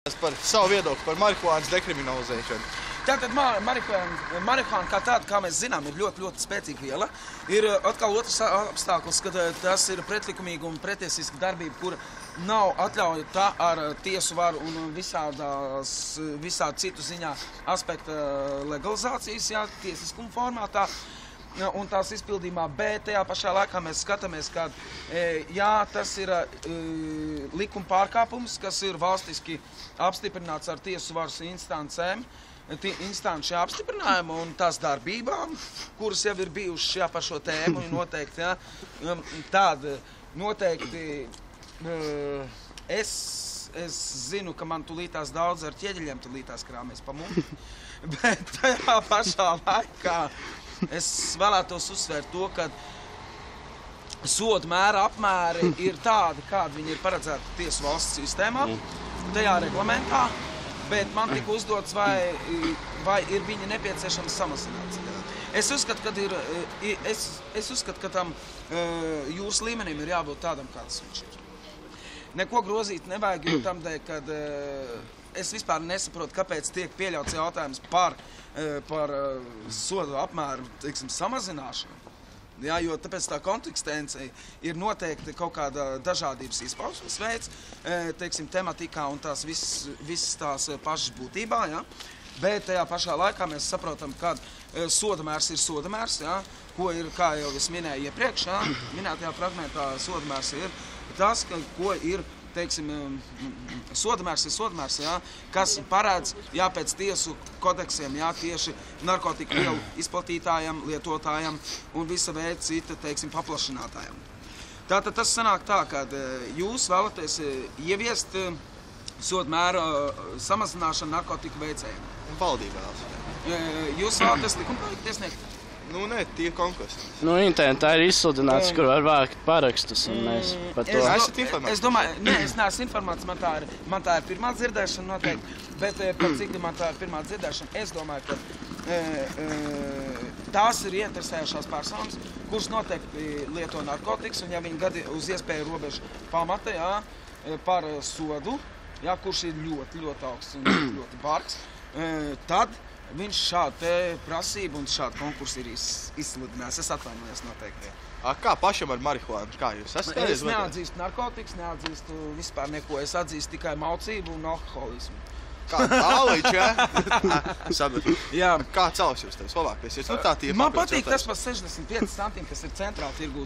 Par savu viedokli par marihuānas dekriminalizēšanu. Tātad marihuāna kā tāda, kā mēs zinām, ir ļoti spēcīga viela. Ir atkal otrs apstākļus, ka tas ir pretlikumīga un pretiesiska darbība, kura nav atļauja ar tiesu varu un visādi citu ziņā aspekta legalizācijas, jā, tiesiskuma formātā. Un tās izpildījumā, bet tajā pašā laikā mēs skatāmies, ka jā, tas ir likuma pārkāpums, kas ir valstiski apstiprināts ar tiesu varas instancēm, instanču apstiprinājumu un tās darbībām, kuras jau ir bijušas jā, par šo tēmu, noteikti, jā, tāda noteikti es zinu, ka man tulītās daudz ar ķieģeļiem tulītās krāmēs pa muti, bet tajā pašā laikā es vēlētos uzsvērt to, ka sodu mēra apmēri ir tādi, kādi viņi ir paredzēti tiesu valsts sistēmā, tajā reglamentā, bet man tika uzdots, vai ir viņi nepieciešams samazināt. Es uzskatu, ka tam jūras līmenim ir jābūt tādam, kāds viņš ir. Neko grozīt nevajag, jo tam dēļ, kad es vispār nesaprotu, kāpēc tiek pieļauts jautājums par sodu apmēru, teiksim, samazināšanu. Jā, jo tāpēc tā kontekstence ir noteikti kaut kāda dažādības izpausmes veids, teiksim, tematikā un tās visas tās pašas būtībā, jā. Bet tajā pašā laikā mēs saprotam, ka sodamērs ir sodamērs, jā, ko ir, kā jau es minēju iepriekš, jā, minētajā fragmentā sodamērs ir tas, ko ir, teiksim, sodamērs ir sodamērs, jā, kas parādz, jā, pēc tiesu kodeksiem, jā, tieši narkotiku vielu izplatītājiem, lietotājiem un visa veida cita, teiksim, paplašinātājiem. Tātad tas sanāk tā, ka jūs vēlaties ieviest sodamēra samazināšanu narkotiku veicējiem. Un valdība vēlas. Jūs vēlaties likumprojektu iesniegt? Nu, nē, tie konkursi. Nu, internetā ir izsludināts, kur var vākt parakstus, un mēs par to... Esat informāts? Es domāju, nē, es neesmu informāts, man tā ir pirmā dzirdēšana noteikti, bet par cik man tā ir pirmā dzirdēšana, es domāju, ka tās ir ieinteresējušās personas, kuras noteikti lieto narkotikas, un ja viņi gadi uz iespēju robežu pamata, jā, par sodu, jā, kurš ir ļoti augsts un ļoti bargs, tad viņš šādu prasību un šādu konkursu ir izsludinājis. Es atvainojos noteikti. Kā pašam ar marihuānu? Kā jūs esat? Es neatzīstu narkotikas, neatzīstu vispār neko. Es atzīstu tikai maucību un alkoholismu. Kā tālīdz, jā? Sapratu. Jā. Kā cels jūs tev Slovākijas? Nu, tā tie man patīk tas par 65 centiem, kas ir centrāla tirgū.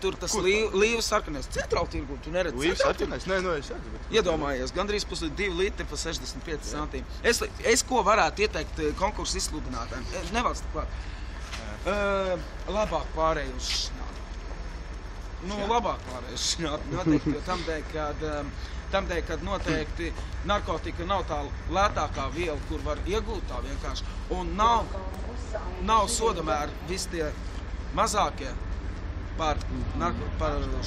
Tur tas līvas sarkanais. Centrāla tirgū, tu neredzi? Līvas sarkanais? Nē, nu es redzu. Iedomājies, gandrīz 2 litri par 65 centiem. Es ko varētu ieteikt konkursu izsludinātājiem? Nevalstu klāt. Labāk pārēj uz šņādu. Nu, labāk pārēj uz šņādu. Noteikti, jo tam dēļ, kad noteikti narkotika nav tā lētākā viela, kur var iegūt tā vienkārši. Un nav sodamēri visi tie mazākie par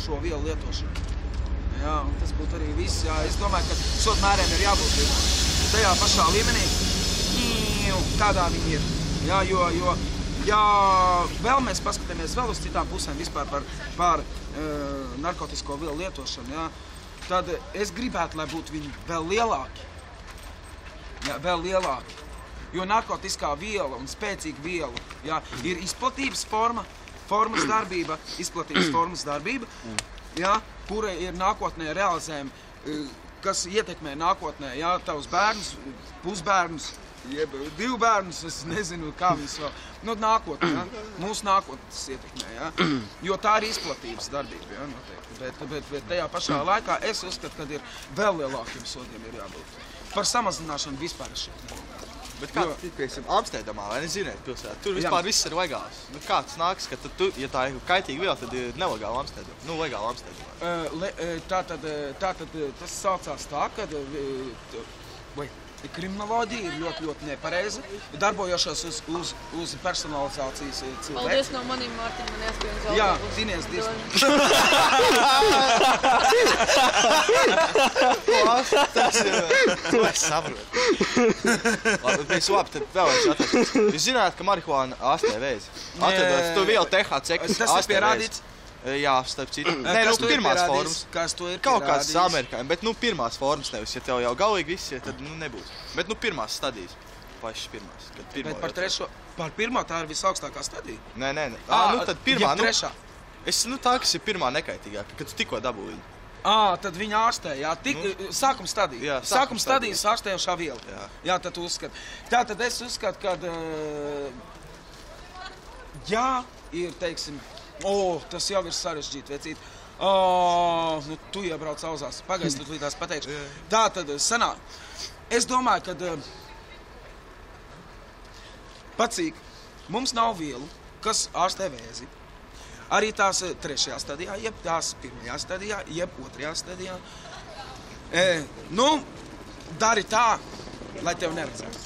šo vielu lietošanu. Jā, un tas būtu arī viss. Jā, es domāju, ka sodamēriem ir jābūt tajā pašā līmenī, kādā viņi ir. Jā, jo ja vēl mēs paskatāmies vēl uz citām pusēm vispār par narkotisko vielu lietošanu, jā, tad es gribētu, lai būtu viņi vēl lielāki. Jā, vēl lielāki. Jo narkotiskā viela un spēcīga viela, jā, ir izplatības formas darbība, jā, kura ir nākotnē realizējama, kas ietekmē nākotnē, jā, tavus bērnus, pusbērnus, jeb 2 bērnus, es nezinu, kā viņus vēl, nu, nākotnē, jā, mūsu nākotnes ietekmē, jā, jo tā ir izplatības darbība, jā, noteikti. Bet tajā pašā laikā es uzskatu, ka ir vēl lielākiem sodiem ir jābūt. Par samazināšanu vispār šeit nav. Bet kā tiksim Amsterdamā, vai neziniet pilsētā, tur vispār viss ir legāls. Nu, kā tas nāks, ka ja tā ir kaitīga viela, tad ir nelegāla Amsterdamā? Nu, legāla Amsterdamā. Tātad tas saucās tā, ka kriminoloģija ir ļoti nepareiza, darbojošās uz personalizācijas cilvēku. Paldies no maniem, Mārtiņ, man jāspējams vēl. Jā, zinies, To es saprotu. Labi, tad vēlēs atrast. Jūs zināt, ka marihuāna ārstē vēzi? Atradot, tu vielu THC, kas tas ir ārstē pierādīts. vēzi. Jā, starp citu. Nē, Kas tu ir pirmās pierādījis? formas. Kas tu ir Kaut kāds pierādījis? amerikāņi, bet pirmās formas nevis. Ja tev jau galīgi viss ir, tad nebūs. Bet pirmās stadijas. Pašas pirmās. Bet par trešo, par pirmā tā ir visaugstākā stadija. Nē. Tad pirmā, trešā. Tā, kas ir pirmā nekaitīgāka, kad tu tikko dabūji. Tad viņa ārstē, jā, sākuma stadija. Jā, sākuma stadijas ārstējošā viela. Jā, tad tu uzskati. Tātad es uzskatu, ka, jā, ir, teiksim, tas jau ir sarežģīti, vecīt. Tu iebrauc auzās. Pagaidzi, tu tās pateikšu. Tātad, sanāk. Es domāju, ka pacīk, mums nav vielu, kas ārstē vēzi. Arī tās trešajā stadijā, jeb tās pirmajā stadijā, jeb otrajā stadijā. Dari tā, lai tev neredzētu.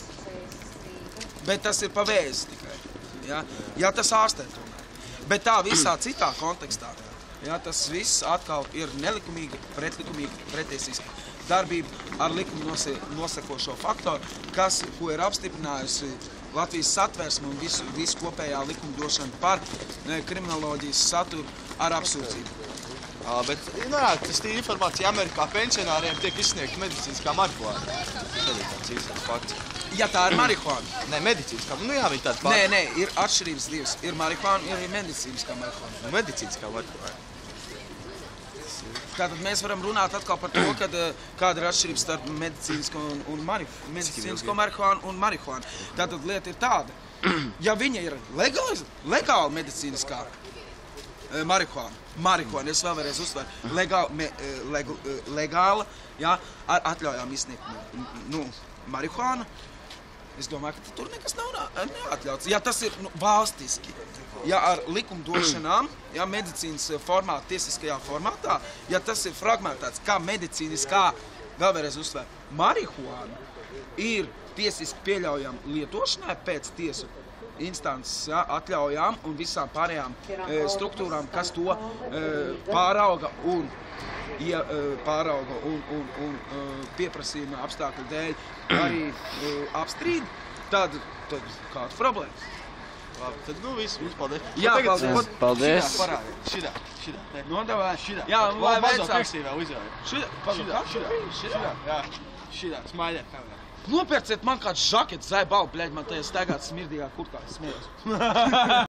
Bet tas ir pa vēzi tikai. Jā, tas ārstē tomēr. Bet tā visā citā kontekstā, tas viss atkal ir nelikumīgi, pretiesiski darbība ar likumu nosekošo faktoru, ko ir apstiprinājusi Latvijas satversme un visu kopējā likumdošana par kriminoloģijas saturu ar apsūdzību. Bet, tas ir informācija Amerikā pensionāriem tiek izsniegta medicīniskā marihuāna. Tas ir tāds īstais fakts. Ja tā ir marihuāna? Nē, medicīniskā. Jā, viņi tāda pār. Nē, ir atšķirības divas. Ir marihuāna, ir medicīniskā marihuāna. Medicīniskā marihuāna. Tātad mēs varam runāt atkal par to, kāda ir atšķirības starp medicīnisko marihuānu un marihuānu. Tātad lieta ir tāda, ja viņa ir legāla medicīniskā marihuāna, es vēl vēlreiz uzsveru, legāla, ar atļaujām izsniegt marihuānu, es domāju, ka tur nekas nav neatļauts. Ja tas ir valstiski, ja ar likumdošanām, medicīnas formātā, tiesiskajā formātā, ja tas ir fragmentēts kā medicīniskā, vēl vēlreiz uzsver, marihuāna ir tiesiski pieļaujama lietošanai pēc tiesu instances atļaujām un visām pārējām struktūrām, kas to pārauga un pieprasījuma apstākļu dēļ arī apstrīd, tad kāda problēma? Labi, tad viss, paldies. Jā, paldies. Paldies. Šitā. Nodavē. Šitā. Jā, lai mazo veicās. pirksī vēl uzjauju. Šitā. Smaidē kamerā. Nopērciet man kāds žakets, zaibalu, bļaļ, man tajā staigāt smirdīgā kurtā, smējos.